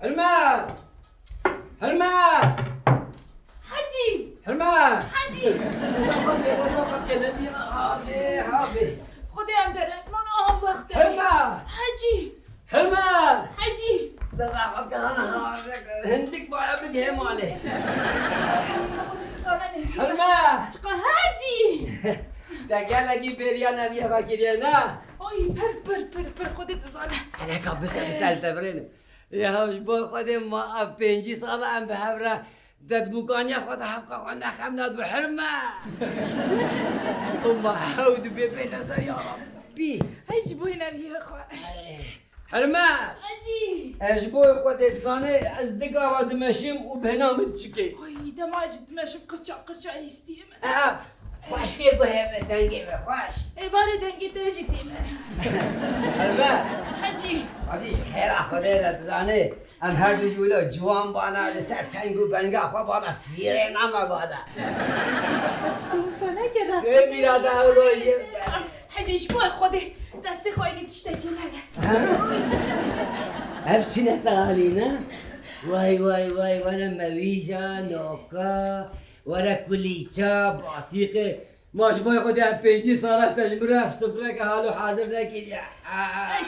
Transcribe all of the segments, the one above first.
حرمان حرمان حجي حرمان حجي حافي خدي ام درك من اهم وقت حرمان حجي حرمان حجي تصاحبك انا هندك ما بدهم عليه حرمان شقا حجي تقال بريانا بيها كريانا اوي بر خدي تصالح عليك بسال تبرين يا هوش بو خدم ما بنجي صار ام بهبره دد بوكان ياخذ حبقه قلنا خمنا بحرمه هم حود بين نظر يا ربي هيج بوينا يا خو حرمه حجي اجبوي خدت زاني ازدقا ودمشم وبهنا متشكي اوي دماجت ماشي قرشا يستيم خوش كيف بهم دنگي خوش اي باري دنگي تاجي تيم حرمه حجي عزيز خير اخذنا زاني ام هر دو جولا جوان بانا لسر تنگو بنگا خو بانا فيرين اما بادا سنه كده ايه ميرادا روي حجي شبوي خدي دستي خويني تشتكي لها هفشنا تغالينا واي واي واي وانا مويجا نوكا ورا كليتشا باسيقي ما جبوي خدي هم بيجي صارت تجمره في سفرك حالو حاضر نكي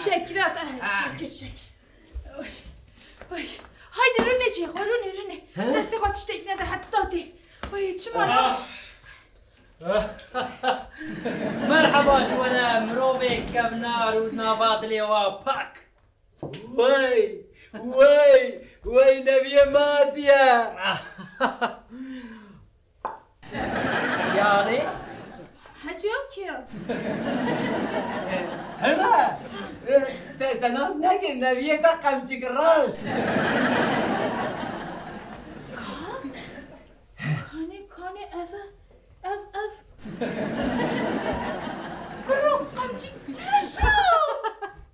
شكرات شكر هايدي روني جي روني دستي خود تشتكي لها حطاتي وي تشمال مرحبا شوانا مروبي كمنار ودنابات ليوا باك واي نبي ماتيا يعني حجي اوكي هلا تناس نكي نبي تقم تكراش كاني اف كرو قمجي شو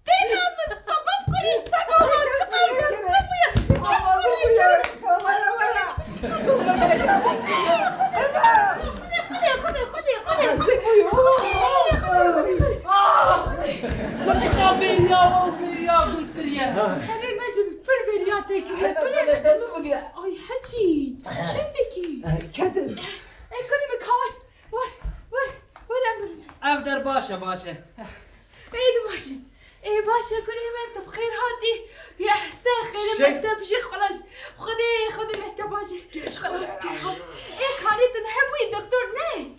تنام السبب كل السبب متخابين يا وبي يا قلت كريا خلي ما جبت بربرياتك كل اي حجي شبكي كذب اي كل مكان ور امر افدر باشا ايه باشا كل يوم انت بخير هادي يا حسين خير المكتب شيخ خلاص خذي مكتب باجي خلاص كل حال ايه كانت نحبي الدكتور نه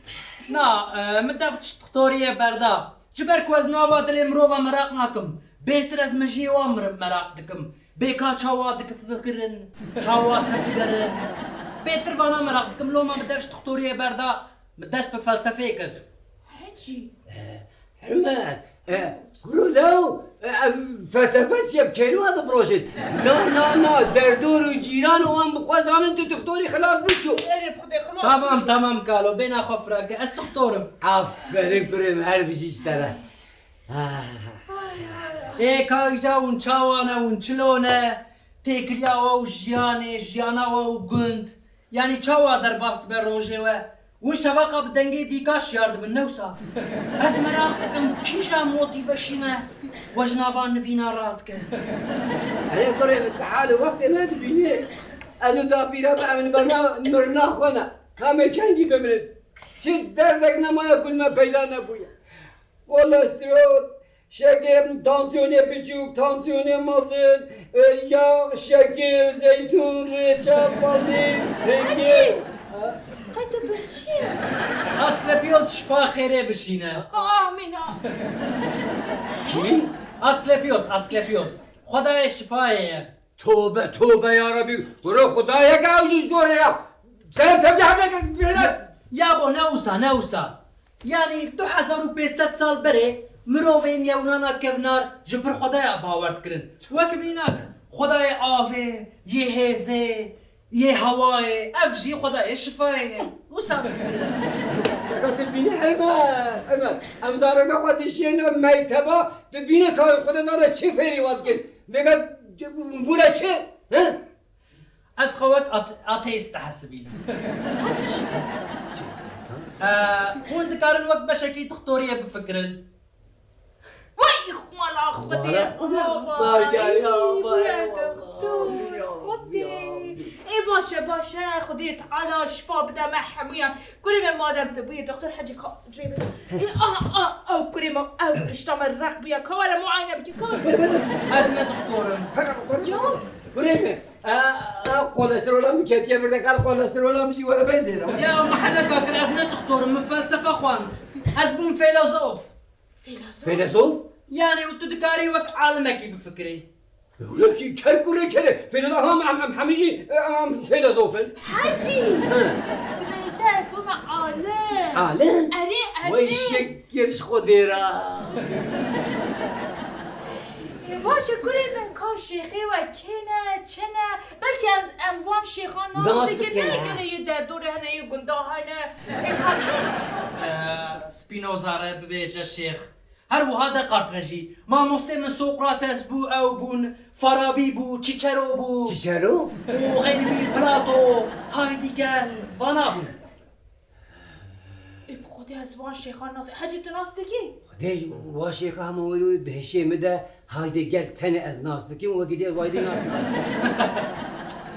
نا مدفتش دكتورية بردا جبرك وزناوات اللي مروفا مراقناكم بيتر از مجي وامر مراقدكم بيكا چاواتك فكرن چاواتك تقرن بيتر وانا مراقدكم لو ما مدفتش دكتورية بردا مدست بفلسفة كده حجي حرمان قولوا له فلسفه چیه بکنو هذا فروشت نا دردور و جيران وام بخوازان انت دكتوري خلاص بشو ايه بخدي خلاص تمام قالوا بين اخو فرق اس دكتورم عفرين كريم هر بشي اشترى ايه كايجا ونشاوانا ونشلونا تيكليا وجيانا وقند يعني تشاوا در باست بروجه وشباقة بدنجي ديكاش يارد بالنوسا از مراقتكم كيشا موتيفاشينا وجنافان فينا راتك انا كريم حالي وقت ما تبيني ازو دابيرات من مرنا خونا همه چنگی بمرن چه دردک نمایا کل ما پیدا نبویا کلسترول شکر تانسیون بچوک تانسیون ماسل یا شکر زیتون ریچه پانیر حجي قلت بتشير اصل بيوز شفا خيري بشينا آمينة کی؟ اصل بيوز خدای شفایه توبه یا ربی برو خدا یک اوجش دوره یا سلام تبدیح نکن بیرد يابو نوسا يعني 2500 سال بري مروفين يونانا كفنار جبر خدايا باورت كرن وكبيناك خدايا آفي يهزي يهواي افجي خدايا شفاي وسابق كرن تبینی حرمان امزارگا خودشینا میتبا تبینی که خدا زاره چی فری واد کن بگه بوده چه؟ از خوك اتيست تحسبين وانت كارن وقت بشكي دكتورية بفكرن وي اخوان اخوتي صار جاري يا دكتور باشه خدي تعالى شفا بدا محمويا كل ما مادام تبوي دكتور حجي جيب او كل ما او بشتمر رق بيا كولا معاينه بكي ازمه دكتورم يا كريمه كوليسترول كاتيا بردك على كوليسترول مشي ولا بنزيد يا ما حدا كاكر ازمه دكتورم من فلسفه خوانت ازبون فيلسوف فيلسوف يعني وتدكاري وك عالمكي بفكري ولكن كركولي كره فيلسوف هم حميجي فيلسوف حجي شايف بما عالم عالم اري ويشكرش خديرة باشه كل من کار شیخی و کنه چنه بلکه از اموان شیخان ناز ناز دیگه بکنه. نمیکنه یه در دوره هنه یه گنده هنه سبينوزا راه ببيجا الشيخ هر وهذا قرطرجي ما مسلم سقراطس بو او بون فارابي بو تشيتشارو بو چیچرو؟ وغير بي بلاتو هايديگر وانا بو ای خودی از وان شیخان ناز حجی تو ناز دیگی ديش واشيخ هم ولو دهشي مدى هايدي قال تاني از ناس لكن وقدي وايدي ناس